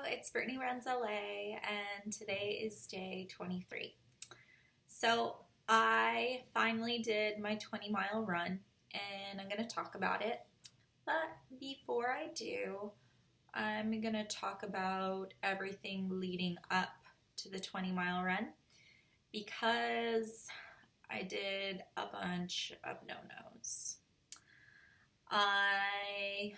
it's Brittany Runs LA, and today is day 23. So, I finally did my 20-mile run, and I'm going to talk about it. But before I do, I'm going to talk about everything leading up to the 20-mile run because I did a bunch of no-nos. I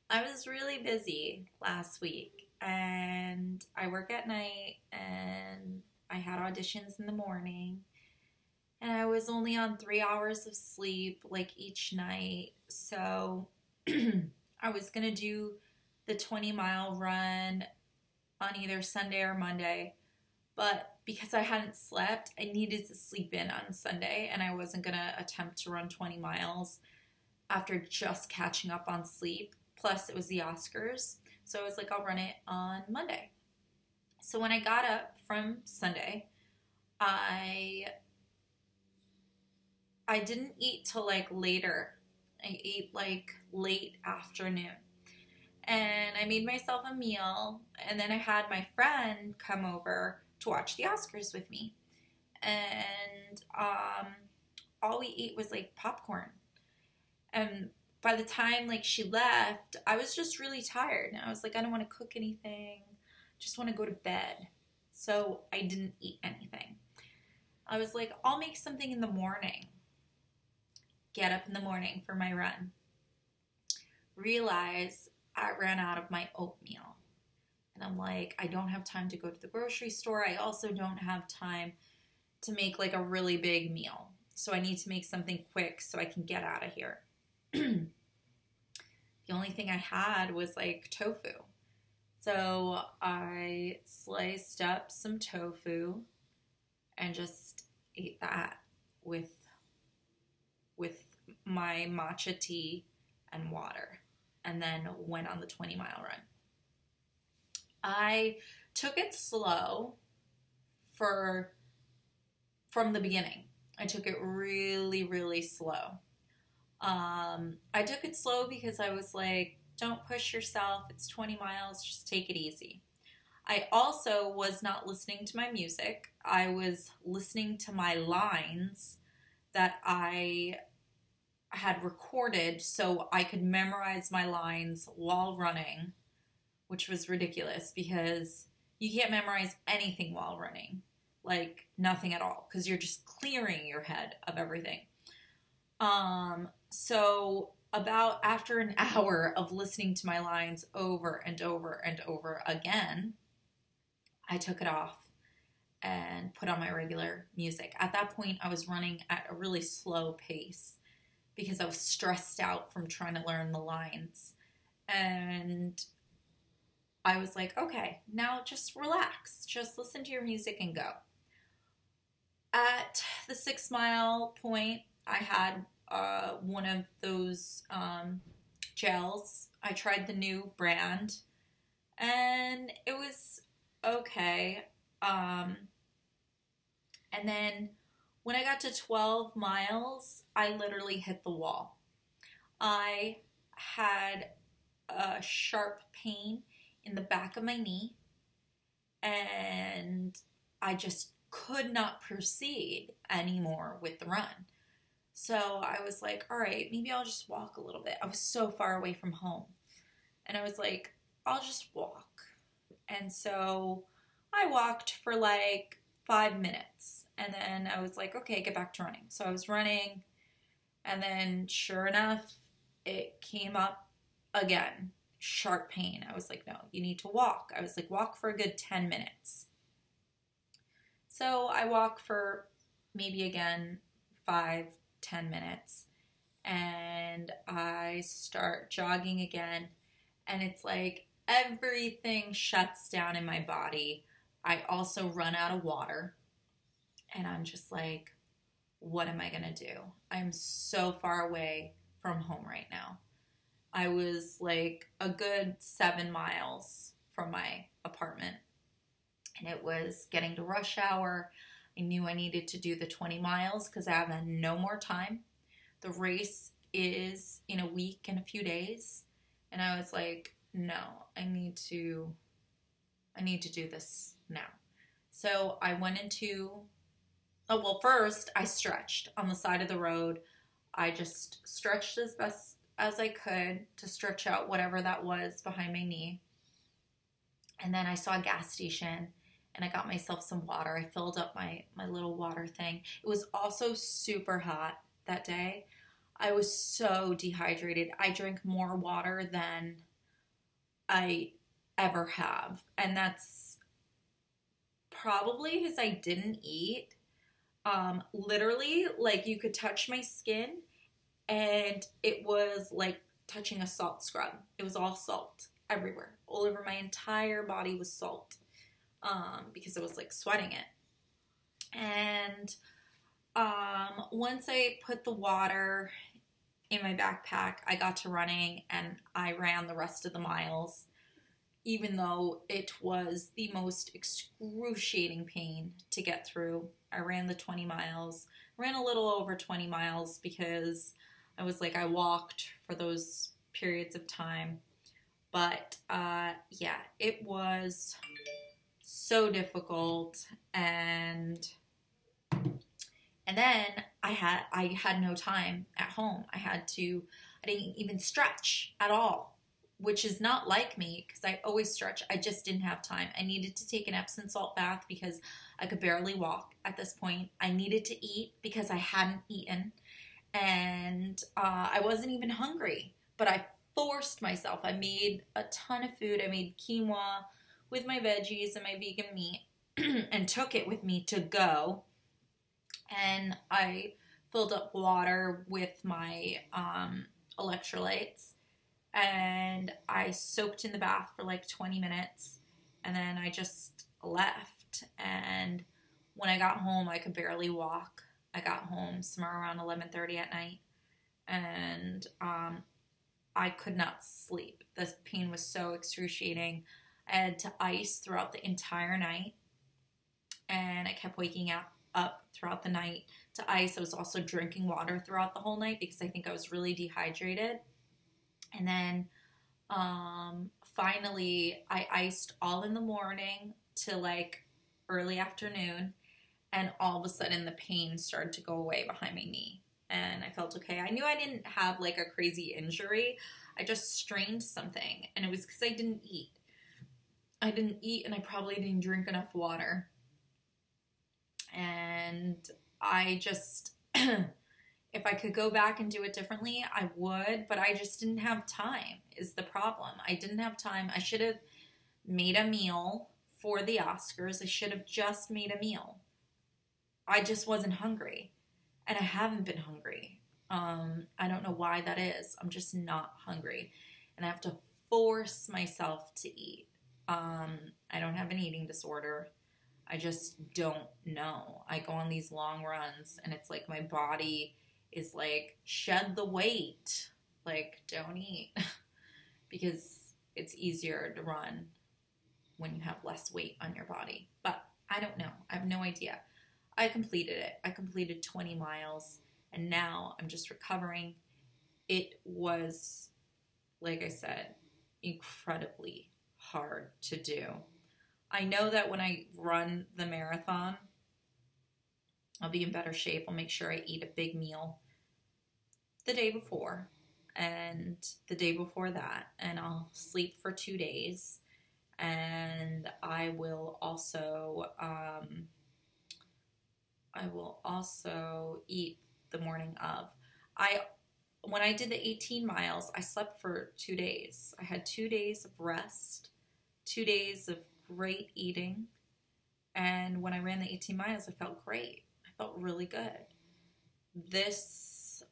was really busy last week, and I work at night, and I had auditions in the morning, and I was only on 3 hours of sleep like each night. So I was gonna do the 20-mile run on either Sunday or Monday, but because I hadn't slept, I needed to sleep in on Sunday, and I wasn't gonna attempt to run 20 miles after just catching up on sleep. Plus, it was the Oscars, so I was like, I'll run it on Monday. So when I got up from Sunday, I didn't eat till like later. I ate like late afternoon. And I made myself a meal, and then I had my friend come over to watch the Oscars with me. And all we ate was like popcorn. And by the time like she left, I was just really tired. And I was like, I don't want to cook anything. Just want to go to bed. So I didn't eat anything. I was like, I'll make something in the morning. Get up in the morning for my run. Realize I ran out of my oatmeal. And I'm like, I don't have time to go to the grocery store. I also don't have time to make like a really big meal. So I need to make something quick so I can get out of here. The only thing I had was like tofu. So I sliced up some tofu and just ate that with my matcha tea and water, and then went on the 20-mile run. I took it slow from the beginning. I took it really, really slow. I took it slow because I was like, don't push yourself. It's 20 miles. Just take it easy. I also was not listening to my music. I was listening to my lines that I had recorded so I could memorize my lines while running, which was ridiculous because you can't memorize anything while running. Like nothing at all, because you're just clearing your head of everything. So about after an hour of listening to my lines over and over and over again, I took it off and put on my regular music. At that point, I was running at a really slow pace because I was stressed out from trying to learn the lines. And I was like, okay, now just relax. Just listen to your music and go. At the 6-mile point, I had one of those gels. I tried the new brand, and it was okay. And then when I got to 12 miles, I literally hit the wall. I had a sharp pain in the back of my knee, and I just could not proceed anymore with the run. So I was like, all right, maybe I'll just walk a little bit. I was so far away from home. And I was like, I'll just walk. And so I walked for like 5 minutes. And then I was like, okay, get back to running. So I was running. And then sure enough, it came up again. Sharp pain. I was like, no, you need to walk. I was like, walk for a good 10 minutes. So I walk for maybe again 5-10 minutes, and I start jogging again, and it's like everything shuts down in my body. I also run out of water, and I'm just like, what am I gonna do? I'm so far away from home right now. I was like a good 7 miles from my apartment, and it was getting to rush hour. I knew I needed to do the 20 miles because I have no more time. The race is in a week and a few days. And I was like, no, I need to do this now. So I went into, oh, well, first I stretched on the side of the road. I just stretched as best as I could to stretch out whatever that was behind my knee. And then I saw a gas station and I got myself some water. I filled up my little water thing. It was also super hot that day. I was so dehydrated. I drank more water than I ever have. And that's probably because I didn't eat. Literally, like, you could touch my skin and it was like touching a salt scrub. It was all salt everywhere. All over my entire body was salt, because I was like sweating it. And once I put the water in my backpack, I got to running and I ran the rest of the miles, even though it was the most excruciating pain to get through. I ran the 20 miles, ran a little over 20 miles because I was like, I walked for those periods of time. But yeah, it was so difficult, and then I had no time at home. I didn't even stretch at all, which is not like me because I always stretch. I just didn't have time. I needed to take an Epsom salt bath because I could barely walk at this point. I needed to eat because I hadn't eaten, and I wasn't even hungry, but I forced myself. I made a ton of food. I made quinoa with my veggies and my vegan meat and took it with me to go. And I filled up water with my electrolytes, and I soaked in the bath for like 20 minutes, and then I just left. And when I got home, I could barely walk. I got home somewhere around 11:30 at night, and I could not sleep. The pain was so excruciating. I had to ice throughout the entire night, and I kept waking up throughout the night to ice. I was also drinking water throughout the whole night because I think I was really dehydrated. And then finally, I iced all in the morning to like early afternoon, and all of a sudden the pain started to go away behind my knee. And I felt okay. I knew I didn't have like a crazy injury. I just strained something, and it was because I didn't eat. I didn't eat, and I probably didn't drink enough water. And I just, if I could go back and do it differently, I would, but I just didn't have time is the problem. I didn't have time. I should have made a meal for the Oscars. I should have just made a meal. I just wasn't hungry. And I haven't been hungry. I don't know why that is. I'm just not hungry. And I have to force myself to eat. I don't have an eating disorder. I just don't know. I go on these long runs, and it's like my body is like, shed the weight. Like, don't eat. Because it's easier to run when you have less weight on your body. But I don't know. I have no idea. I completed it. I completed 20 miles, and now I'm just recovering. It was, like I said, incredibly hard to do. I know that when I run the marathon, I'll be in better shape. I'll make sure I eat a big meal the day before and the day before that, and I'll sleep for 2 days, and I will also eat the morning of. When I did the 18 miles, I slept for 2 days. I had 2 days of rest, 2 days of great eating, and when I ran the 18 miles, I felt great. I felt really good. This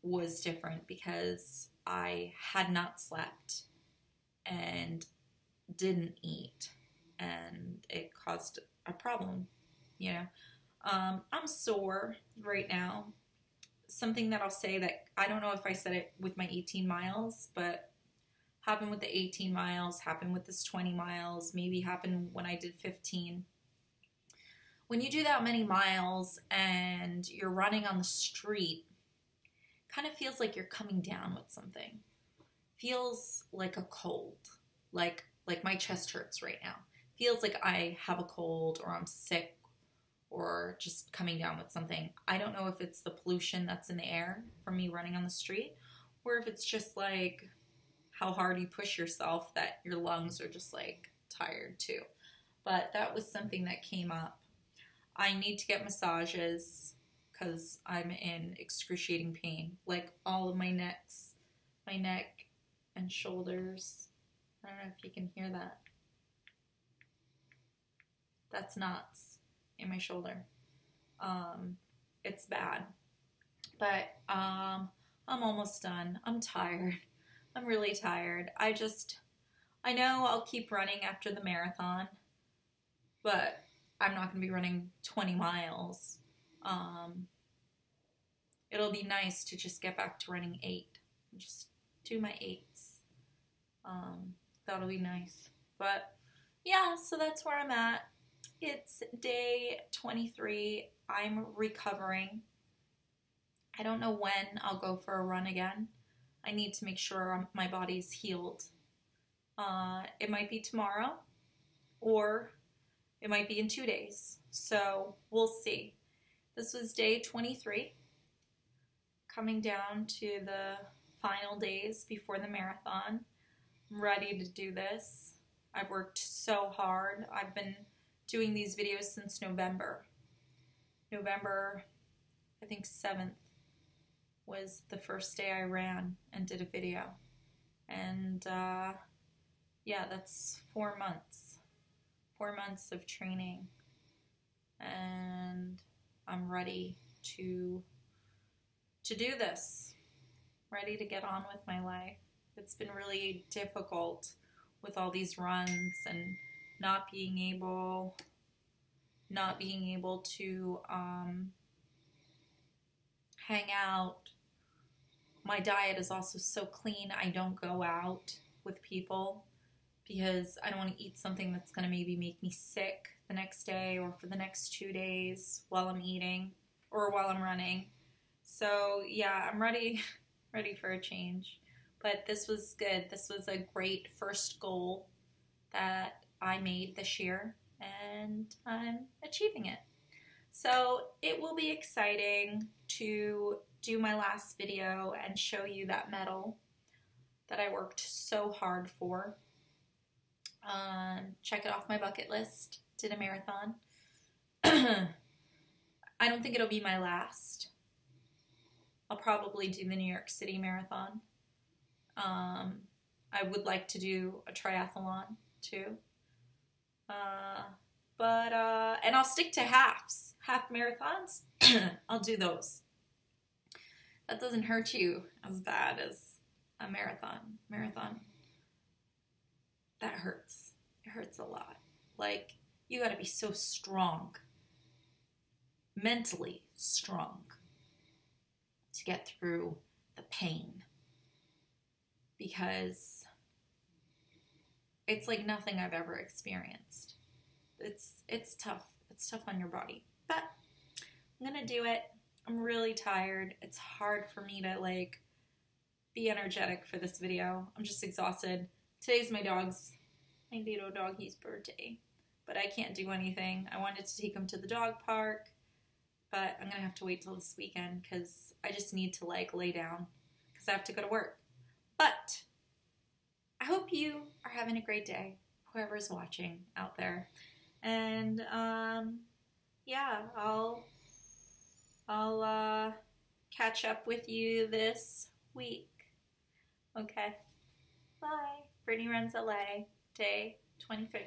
was different because I had not slept and didn't eat, and it caused a problem, you know. I'm sore right now. Something that I'll say that I don't know if I said it with my 18 miles, but happened with the 18 miles, happened with this 20 miles, maybe happened when I did 15. When you do that many miles and you're running on the street, kind of feels like you're coming down with something. Feels like a cold. like my chest hurts right now. Feels like I have a cold or I'm sick or just coming down with something. I don't know if it's the pollution that's in the air from me running on the street or if it's just like how hard you push yourself that your lungs are just like tired too. But that was something that came up. I need to get massages because I'm in excruciating pain. Like all of my neck and shoulders. I don't know if you can hear that. That's knots in my shoulder. It's bad. But I'm almost done. I'm tired. I'm really tired. I know I'll keep running after the marathon, but I'm not going to be running 20 miles. It'll be nice to just get back to running 8. Just do my 8s. That'll be nice. But yeah, so that's where I'm at. It's day 23. I'm recovering. I don't know when I'll go for a run again. I need to make sure my body's healed. It might be tomorrow or it might be in 2 days. So we'll see. This was day 23. Coming down to the final days before the marathon. I'm ready to do this. I've worked so hard. I've been doing these videos since November. November, I think 7th was the first day I ran and did a video. And yeah, that's 4 months. 4 months of training. And I'm ready to do this. Ready to get on with my life. It's been really difficult with all these runs and not being able to hang out. My diet is also so clean. I don't go out with people because I don't want to eat something that's going to maybe make me sick the next day or for the next 2 days while I'm eating or while I'm running. So yeah, I'm ready for a change. But this was good. This was a great first goal that I made this year, and I'm achieving it. So it will be exciting to do my last video and show you that medal that I worked so hard for. Check it off my bucket list. Did a marathon. I don't think it'll be my last. I'll probably do the New York City Marathon. I would like to do a triathlon too. And I'll stick to half marathons. I'll do those. That doesn't hurt you as bad as a marathon. That hurts. It hurts a lot. Like, you gotta be so strong, mentally strong, to get through the pain. Because it's like nothing I've ever experienced. It's tough. It's tough on your body. But I'm gonna do it. I'm really tired. It's hard for me to like be energetic for this video. I'm just exhausted. Today's my little doggy's birthday. But I can't do anything. I wanted to take him to the dog park, but I'm gonna have to wait till this weekend because I just need to like lay down because I have to go to work. But I hope you are having a great day, whoever's watching out there. And yeah, I'll catch up with you this week. Okay. Bye. Brittany Runs LA, day 23.